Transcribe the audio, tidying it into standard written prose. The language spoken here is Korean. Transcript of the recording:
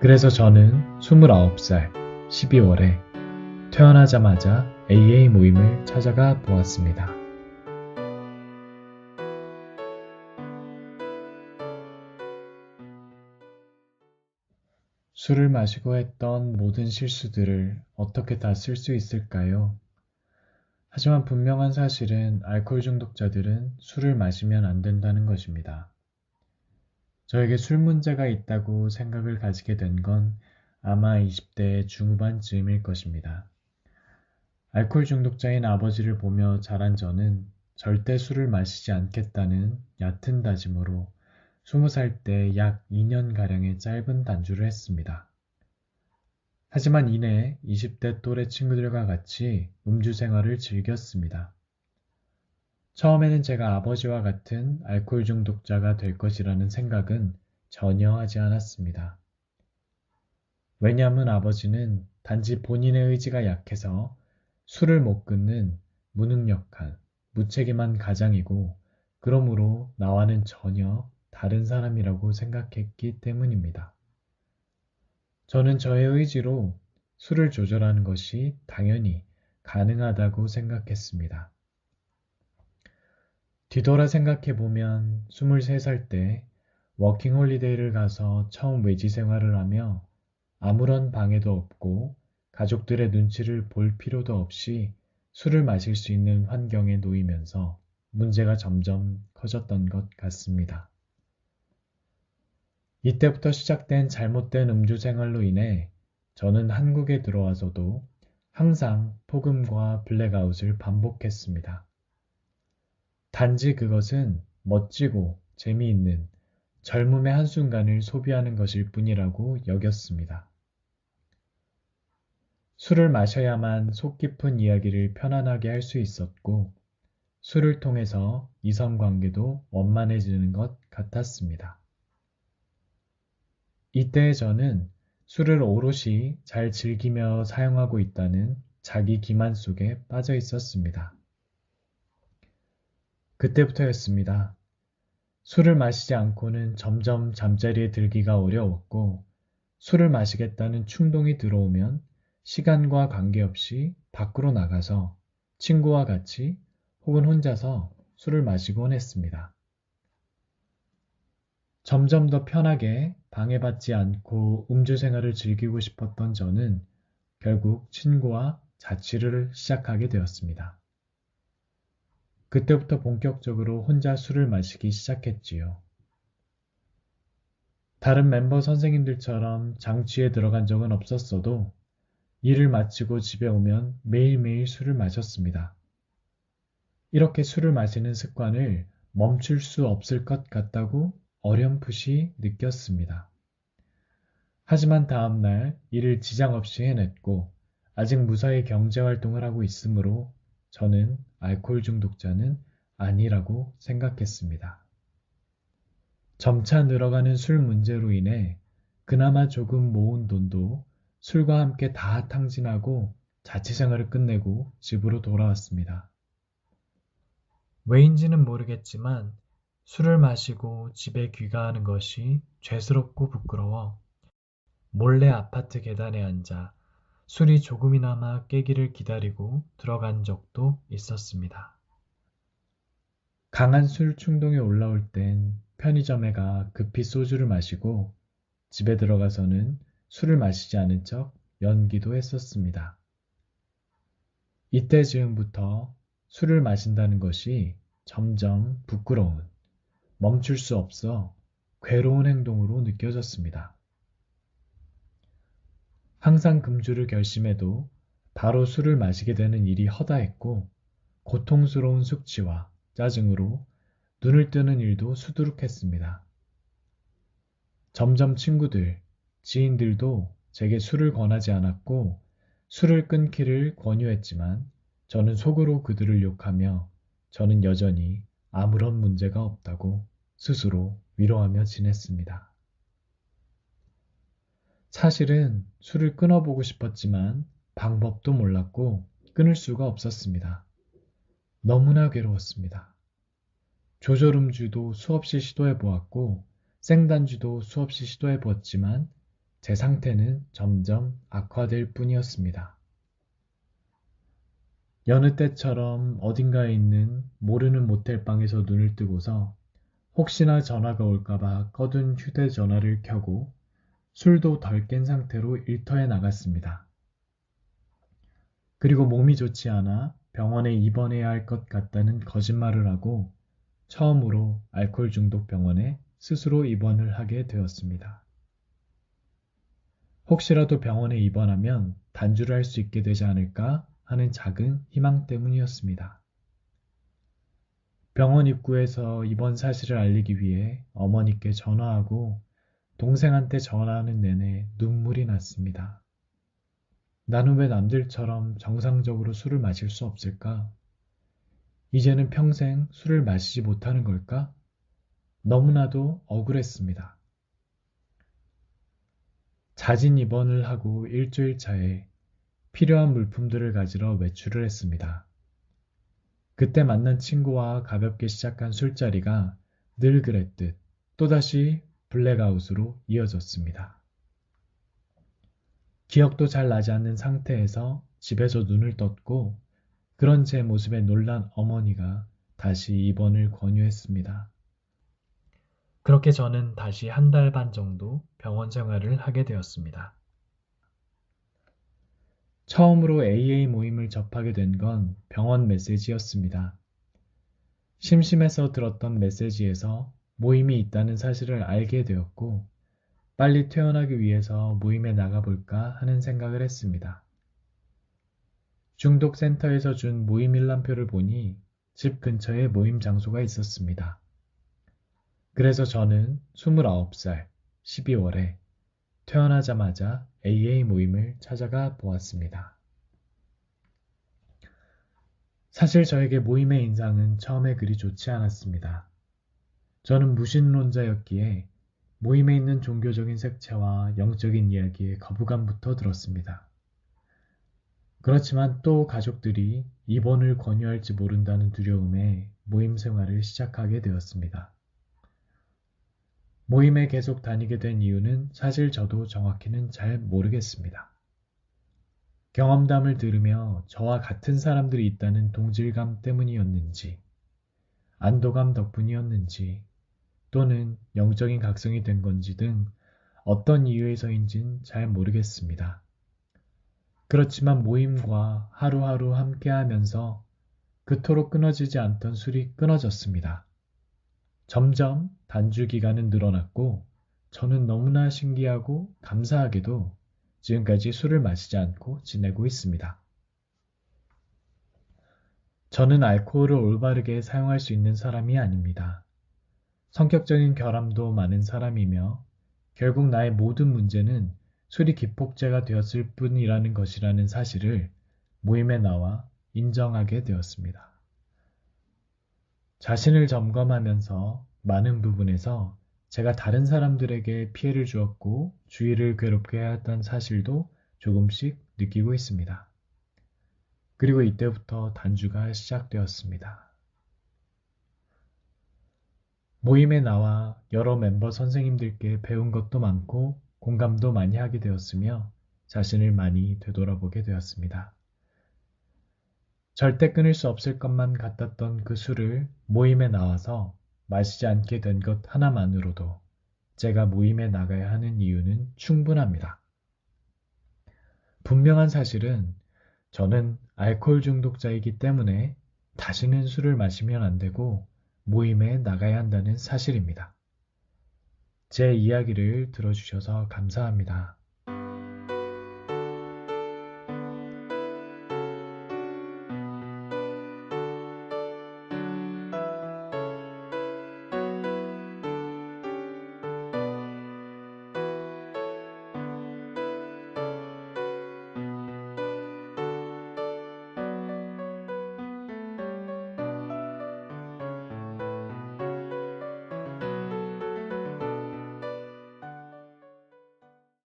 그래서 저는 29살 12월에 태어나자마자 AA 모임을 찾아가 보았습니다. 술을 마시고 했던 모든 실수들을 어떻게 다 쓸 수 있을까요? 하지만 분명한 사실은 알코올 중독자들은 술을 마시면 안 된다는 것입니다. 저에게 술 문제가 있다고 생각을 가지게 된 건 아마 20대 중후반쯤일 것입니다. 알코올 중독자인 아버지를 보며 자란 저는 절대 술을 마시지 않겠다는 얕은 다짐으로 20살 때 약 2년가량의 짧은 단주를 했습니다. 하지만 이내 20대 또래 친구들과 같이 음주 생활을 즐겼습니다. 처음에는 제가 아버지와 같은 알코올 중독자가 될 것이라는 생각은 전혀 하지 않았습니다. 왜냐하면 아버지는 단지 본인의 의지가 약해서 술을 못 끊는 무능력한, 무책임한 가장이고, 그러므로 나와는 전혀 다른 사람이라고 생각했기 때문입니다. 저는 저의 의지로 술을 조절하는 것이 당연히 가능하다고 생각했습니다. 뒤돌아 생각해보면 23살 때 워킹홀리데이를 가서 처음 외지 생활을 하며 아무런 방해도 없고 가족들의 눈치를 볼 필요도 없이 술을 마실 수 있는 환경에 놓이면서 문제가 점점 커졌던 것 같습니다. 이때부터 시작된 잘못된 음주 생활로 인해 저는 한국에 들어와서도 항상 폭음과 블랙아웃을 반복했습니다. 단지 그것은 멋지고 재미있는 젊음의 한순간을 소비하는 것일 뿐이라고 여겼습니다. 술을 마셔야만 속 깊은 이야기를 편안하게 할 수 있었고, 술을 통해서 이성관계도 원만해지는 것 같았습니다. 이때 저는 술을 오롯이 잘 즐기며 사용하고 있다는 자기 기만 속에 빠져 있었습니다. 그때부터였습니다. 술을 마시지 않고는 점점 잠자리에 들기가 어려웠고, 술을 마시겠다는 충동이 들어오면 시간과 관계없이 밖으로 나가서 친구와 같이 혹은 혼자서 술을 마시곤 했습니다. 점점 더 편하게 방해받지 않고 음주 생활을 즐기고 싶었던 저는 결국 친구와 자취를 시작하게 되었습니다. 그때부터 본격적으로 혼자 술을 마시기 시작했지요. 다른 멤버 선생님들처럼 장취에 들어간 적은 없었어도 일을 마치고 집에 오면 매일매일 술을 마셨습니다. 이렇게 술을 마시는 습관을 멈출 수 없을 것 같다고 어렴풋이 느꼈습니다. 하지만 다음날 일을 지장 없이 해냈고 아직 무사히 경제활동을 하고 있으므로 저는 알코올 중독자는 아니라고 생각했습니다. 점차 늘어가는 술 문제로 인해 그나마 조금 모은 돈도 술과 함께 다 탕진하고 자취생활을 끝내고 집으로 돌아왔습니다. 왜인지는 모르겠지만 술을 마시고 집에 귀가하는 것이 죄스럽고 부끄러워 몰래 아파트 계단에 앉아 술이 조금이나마 깨기를 기다리고 들어간 적도 있었습니다. 강한 술 충동이 올라올 땐 편의점에 가 급히 소주를 마시고 집에 들어가서는 술을 마시지 않은 척 연기도 했었습니다. 이때 즈음부터 술을 마신다는 것이 점점 부끄러운, 멈출 수 없어 괴로운 행동으로 느껴졌습니다. 항상 금주를 결심해도 바로 술을 마시게 되는 일이 허다했고 고통스러운 숙취와 짜증으로 눈을 뜨는 일도 수두룩했습니다. 점점 친구들, 지인들도 제게 술을 권하지 않았고 술을 끊기를 권유했지만 저는 속으로 그들을 욕하며 저는 여전히 아무런 문제가 없다고 스스로 위로하며 지냈습니다. 사실은 술을 끊어보고 싶었지만 방법도 몰랐고 끊을 수가 없었습니다. 너무나 괴로웠습니다. 조절음주도 수없이 시도해보았고 생단주도 수없이 시도해보았지만 제 상태는 점점 악화될 뿐이었습니다. 여느 때처럼 어딘가에 있는 모르는 모텔방에서 눈을 뜨고서 혹시나 전화가 올까봐 꺼둔 휴대전화를 켜고 술도 덜 깬 상태로 일터에 나갔습니다. 그리고 몸이 좋지 않아 병원에 입원해야 할 것 같다는 거짓말을 하고 처음으로 알코올 중독 병원에 스스로 입원을 하게 되었습니다. 혹시라도 병원에 입원하면 단주를 할 수 있게 되지 않을까 하는 작은 희망 때문이었습니다. 병원 입구에서 입원 사실을 알리기 위해 어머니께 전화하고 동생한테 전화하는 내내 눈물이 났습니다. 나는 왜 남들처럼 정상적으로 술을 마실 수 없을까? 이제는 평생 술을 마시지 못하는 걸까? 너무나도 억울했습니다. 자진 입원을 하고 일주일 차에 필요한 물품들을 가지러 외출을 했습니다. 그때 만난 친구와 가볍게 시작한 술자리가 늘 그랬듯 또다시 블랙아웃으로 이어졌습니다. 기억도 잘 나지 않는 상태에서 집에서 눈을 떴고 그런 제 모습에 놀란 어머니가 다시 입원을 권유했습니다. 그렇게 저는 다시 한 달 반 정도 병원 생활을 하게 되었습니다. 처음으로 AA 모임을 접하게 된 건 병원 메시지였습니다. 심심해서 들었던 메시지에서 모임이 있다는 사실을 알게 되었고 빨리 퇴원하기 위해서 모임에 나가볼까 하는 생각을 했습니다. 중독센터에서 준 모임 일람표를 보니 집 근처에 모임 장소가 있었습니다. 그래서 저는 29살 12월에 퇴원하자마자 AA 모임을 찾아가 보았습니다. 사실 저에게 모임의 인상은 처음에 그리 좋지 않았습니다. 저는 무신론자였기에 모임에 있는 종교적인 색채와 영적인 이야기에 거부감부터 들었습니다. 그렇지만 또 가족들이 입원을 권유할지 모른다는 두려움에 모임 생활을 시작하게 되었습니다. 모임에 계속 다니게 된 이유는 사실 저도 정확히는 잘 모르겠습니다. 경험담을 들으며 저와 같은 사람들이 있다는 동질감 때문이었는지, 안도감 덕분이었는지, 또는 영적인 각성이 된 건지 등 어떤 이유에서인진 잘 모르겠습니다. 그렇지만 모임과 하루하루 함께하면서 그토록 끊어지지 않던 술이 끊어졌습니다. 점점 단주 기간은 늘어났고 저는 너무나 신기하고 감사하게도 지금까지 술을 마시지 않고 지내고 있습니다. 저는 알코올을 올바르게 사용할 수 있는 사람이 아닙니다. 성격적인 결함도 많은 사람이며 결국 나의 모든 문제는 술이 기폭제가 되었을 뿐이라는 것이라는 사실을 모임에 나와 인정하게 되었습니다. 자신을 점검하면서 많은 부분에서 제가 다른 사람들에게 피해를 주었고 주위를 괴롭게 해왔다는 사실도 조금씩 느끼고 있습니다. 그리고 이때부터 단주가 시작되었습니다. 모임에 나와 여러 멤버 선생님들께 배운 것도 많고 공감도 많이 하게 되었으며 자신을 많이 되돌아보게 되었습니다. 절대 끊을 수 없을 것만 같았던 그 술을 모임에 나와서 마시지 않게 된 것 하나만으로도 제가 모임에 나가야 하는 이유는 충분합니다. 분명한 사실은 저는 알코올 중독자이기 때문에 다시는 술을 마시면 안 되고 모임에 나가야 한다는 사실입니다. 제 이야기를 들어주셔서 감사합니다.